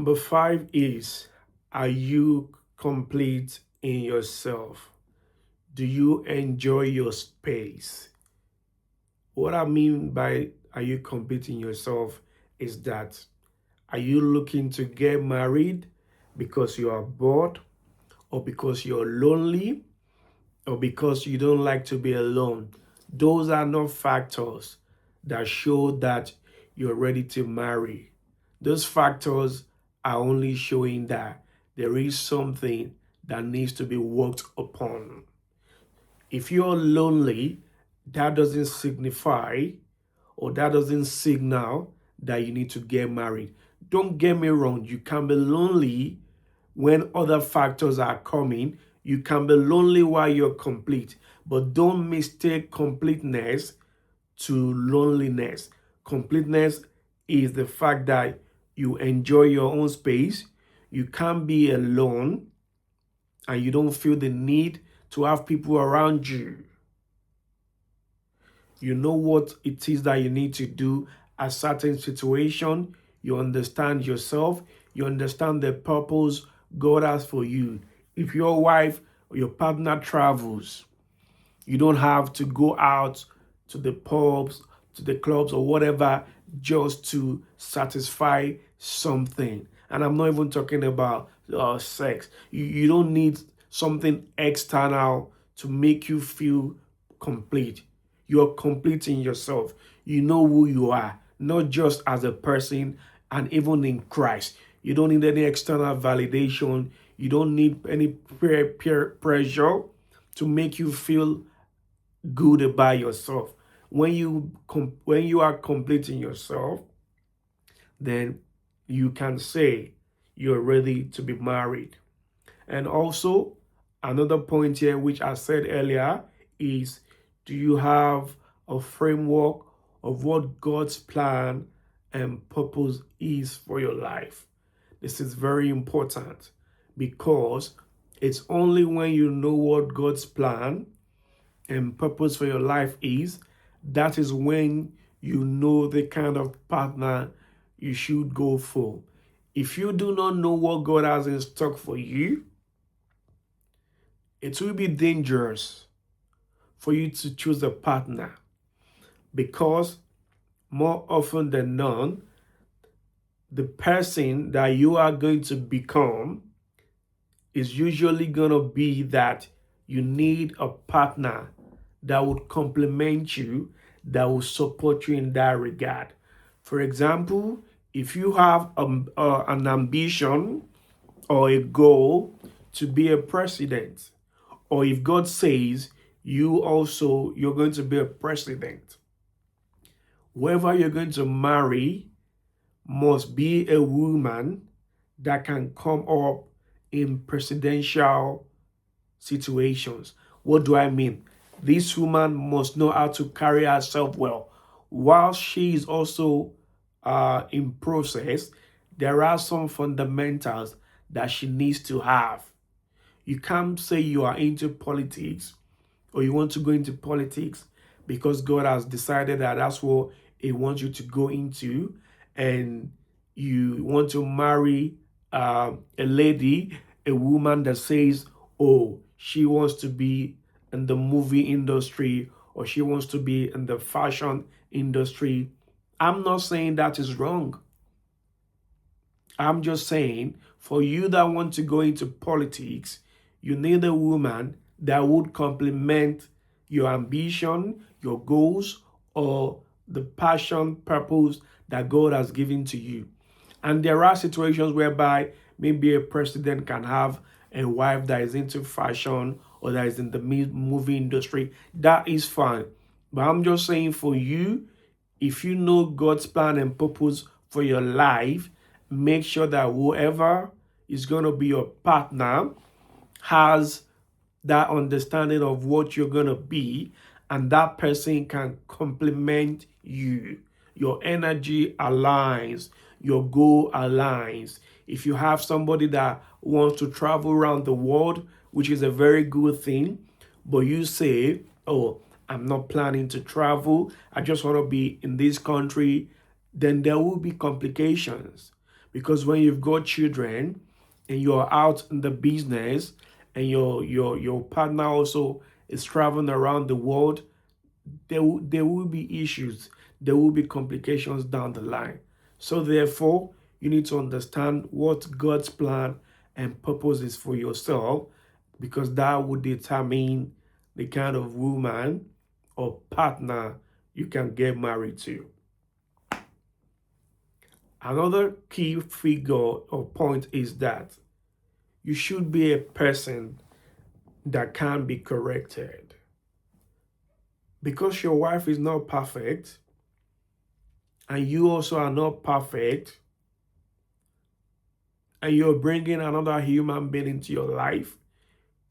Number 5 is, are you complete in yourself? Do you enjoy your space? What I mean by are you complete in yourself is that, are you looking to get married because you are bored, or because you're lonely, or because you don't like to be alone? Those are not factors that show that you're ready to marry. Those factors are only showing that there is something that needs to be worked upon. If you're lonely, that doesn't signify, or that doesn't signal that you need to get married. Don't get me wrong, you can be lonely when other factors are coming. You can be lonely while you're complete, but don't mistake completeness to loneliness. Completeness is the fact that you enjoy your own space, you can't be alone, and you don't feel the need to have people around you. You know what it is that you need to do at certain situation. You understand yourself. You understand the purpose God has for you. If your wife or your partner travels, you don't have to go out to the pubs, to the clubs, or whatever just to satisfy something. And I'm not even talking about sex. You don't need something external to make you feel complete. You're complete in yourself. You know who you are, not just as a person, and even in Christ. You don't need any external validation. You don't need any peer pressure to make you feel good about yourself. When you are completing yourself, then you can say you're ready to be married. And also, another point here, which I said earlier, is, do you have a framework of what God's plan and purpose is for your life? This is very important, because it's only when you know what God's plan and purpose for your life is, that is when you know the kind of partner you should go for. If you do not know what God has in stock for you, it will be dangerous for you to choose a partner, because more often than not, the person that you are going to become is usually going to be that you need a partner that would complement you, that will support you in that regard. For example, if you have an ambition or a goal to be a president, or if God says you're going to be a president, whoever you're going to marry must be a woman that can come up in presidential situations. What do I mean? This woman must know how to carry herself well. While she is also in process, there are some fundamentals that she needs to have. You can't say you are into politics, or you want to go into politics because God has decided that that's what He wants you to go into, and you want to marry a lady, a woman that says, oh, she wants to be in the movie industry, or she wants to be in the fashion industry. I'm not saying that is wrong. I'm just saying, for you that want to go into politics, you need a woman that would complement your ambition, your goals, or the passion, purpose that God has given to you. And there are situations whereby maybe a president can have a wife that is into fashion, or that is in the movie industry. That is fine. But I'm just saying, for you, if you know God's plan and purpose for your life, make sure that whoever is going to be your partner has that understanding of what you're going to be, and that person can complement you. Your energy aligns, your goal aligns. If you have somebody that wants to travel around the world, which is a very good thing, but you say, oh, I'm not planning to travel, I just want to be in this country, then there will be complications, Because when you've got children and you're out in the business and your partner also is traveling around the world, there will be issues, there will be complications down the line. So therefore, you need to understand what God's plan and purpose is for yourself, because that would determine the kind of woman or partner you can get married to. Another key figure or point is that you should be a person that can be corrected. Because your wife is not perfect and you also are not perfect, and you're bringing another human being into your life,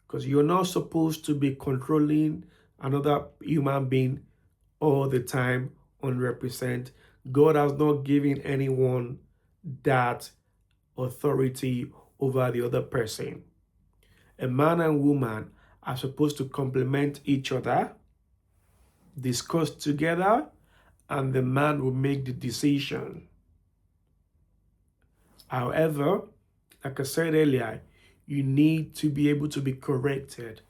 because you're not supposed to be controlling another human being all the time, 100%. God has not given anyone that authority over the other person. A man and woman are supposed to complement each other, discuss together, and the man will make the decision. However, like I said earlier, you need to be able to be corrected.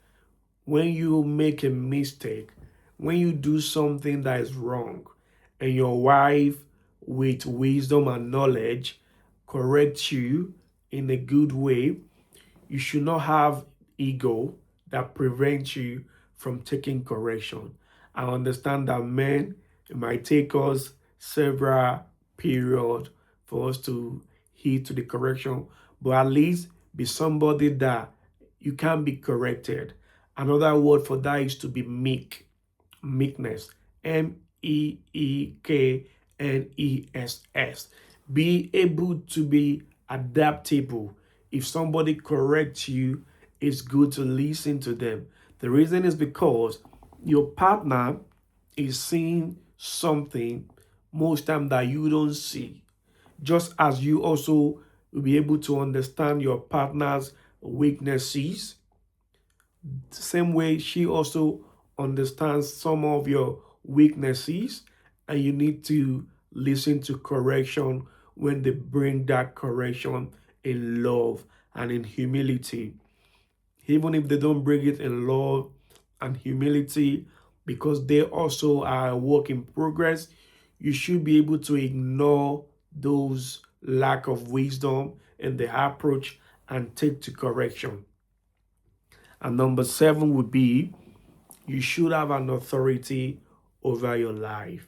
When you make a mistake, when you do something that is wrong, and your wife, with wisdom and knowledge, corrects you in a good way, you should not have ego that prevents you from taking correction. I understand that men, it might take us several periods for us to heed to the correction, but at least be somebody that you can be corrected. Another word for that is to be meek. Meekness. Meekness. Be able to be adaptable. If somebody corrects you, it's good to listen to them. The reason is because your partner is seeing something most time that you don't see. Just as you also will be able to understand your partner's weaknesses, same way she also understands some of your weaknesses, and you need to listen to correction when they bring that correction in love and in humility. Even if they don't bring it in love and humility, because they also are a work in progress, you should be able to ignore those lack of wisdom in the approach and take to correction. And number 7 would be, you should have an authority over your life.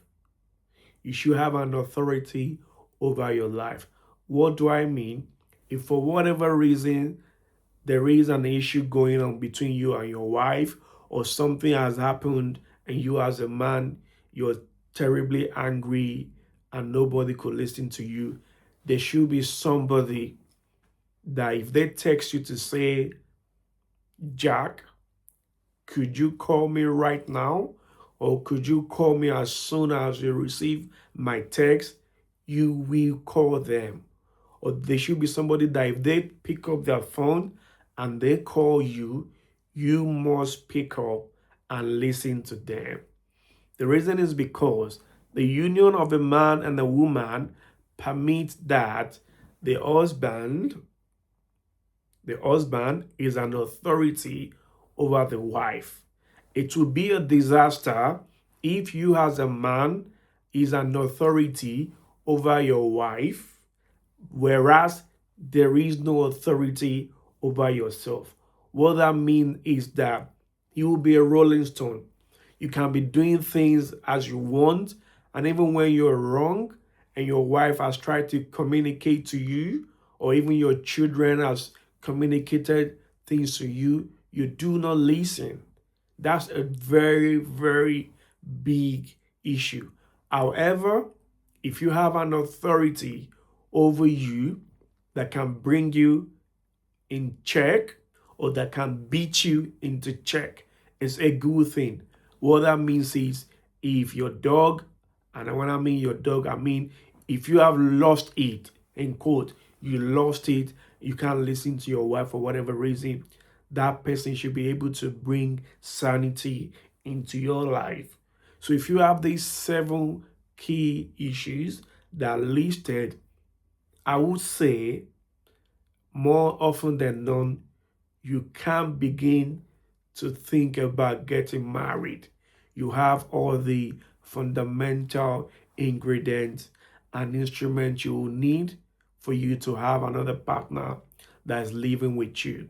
You should have an authority over your life. What do I mean? If for whatever reason there is an issue going on between you and your wife, or something has happened and you as a man, you're terribly angry and nobody could listen to you, there should be somebody that if they text you to say, Jack, could you call me right now? Or could you call me as soon as you receive my text? You will call them. Or there should be somebody that if they pick up their phone and they call you, you must pick up and listen to them. The reason is because the union of a man and a woman permits that the husband is an authority over the wife. It would be a disaster if you as a man is an authority over your wife, whereas there is no authority over yourself. What that means is that you will be a rolling stone. You can be doing things as you want, and even when you're wrong and your wife has tried to communicate to you, or even your children has communicated things to you, you do not listen. That's a very, very big issue. However, if you have an authority over you that can bring you in check, or that can beat you into check, it's a good thing. What that means is, if your dog, and when I mean your dog, I mean if you have lost it, in quote, you lost it, you can't listen to your wife for whatever reason, that person should be able to bring sanity into your life. So if you have these 7 key issues that are listed, I would say more often than not, you can begin to think about getting married. You have all the fundamental ingredients and instruments you will need for you to have another partner that is living with you.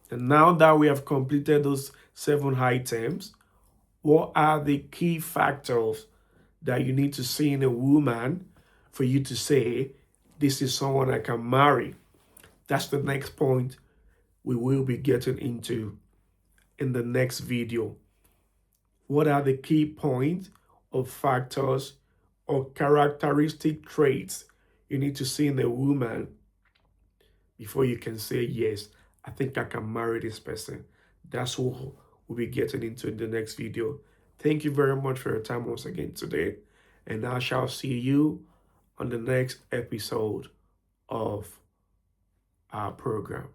And now that we have completed those 7 items, what are the key factors that you need to see in a woman for you to say, this is someone I can marry? That's the next point we will be getting into in the next video. What are the key points or factors or characteristic traits you need to see in a woman before you can say, yes, I think I can marry this person? That's what we'll be getting into in the next video. Thank you very much for your time once again today. And I shall see you on the next episode of our program.